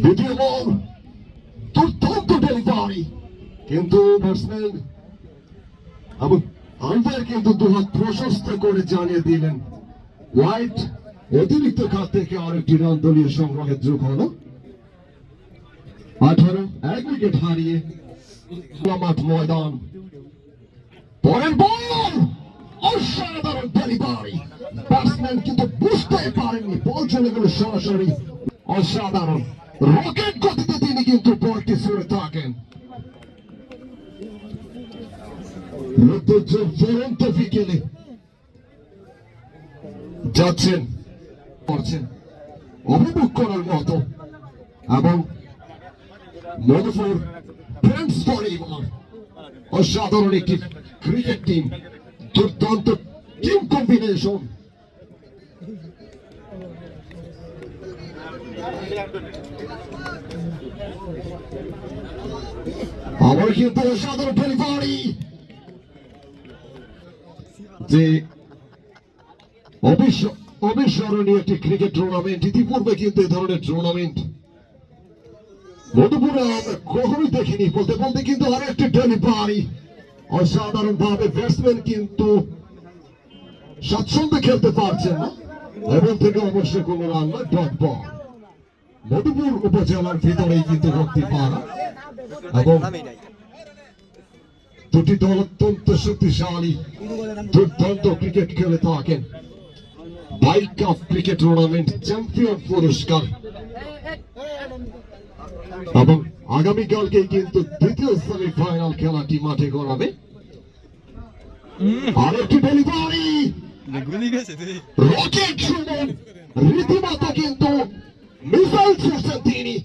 দ্বিতীয় বল দুর্দান্ত ডেলিভারি, কিন্তু ব্যাটসম্যান এবং আম্পায়ার কিন্তু দুহাত প্রশস্ত করে জানিয়ে দিলেন ওয়াইড। অতিরিক্ত কাছ থেকে আরেকটি রান দলীয় সংগ্রহের যোগ হলো 18। 1 উইকেট হারিয়ে মাঠ ময়দান। পরের বল অসাধারণ ডেলিভারি, ব্যাটসম্যান কিন্তু বুঝতে পারেননি, বল চলে গেল সরাসরি। অসাধারণ রকেট গতিতে তিনি কিন্তু বলটি ছুড়ে থাকেন। জ্বলন্ত বিকেলে যাচ্ছেন, করছেন অভিমুখ করার মতো, এবং মধুপুর ফ্রেন্ডস পরিবার অসাধারণ একটি ক্রিকেট টিম, দুর্দান্ত টিম কম্বিনেশন। আবার কিন্তু অসাধারণ ডেলিভারি, যে অবিস্মরণীয় একটি ক্রিকেট টুর্নামেন্ট। ইতিপূর্বে কিন্তু এই ধরনের টুর্নামেন্ট মধুপুরে আমরা কখনোই দেখিনি। বলতে বলতে কিন্তু আরো একটি ডেলিভারি, অসাধারণ ভাবে ব্যাটসম্যান কিন্তু স্বাচ্ছন্দ্যে খেলতে পারছেন না, এবং থেকে অবশ্যই কোন রান নয়, ডট বল। মধুপুর উপজেলার ভিতরেই কিন্তু রক্তিপাড়া, এবং দুটি দল অত্যন্ত শক্তিশালী, দুর্দান্ত ক্রিকেট খেলে থাকেন। Bike cup cricket tournament champion পুরস্কার, এবং আগামীকালকে কিন্তু দ্বিতীয় সেমিফাইনাল খেলাটি মাঠে গড়াবে। আরেকটি ডেলিভারি, রকেট সুমন রীতিমতো কিন্তু মিসাইল ছুটছেন তিনি।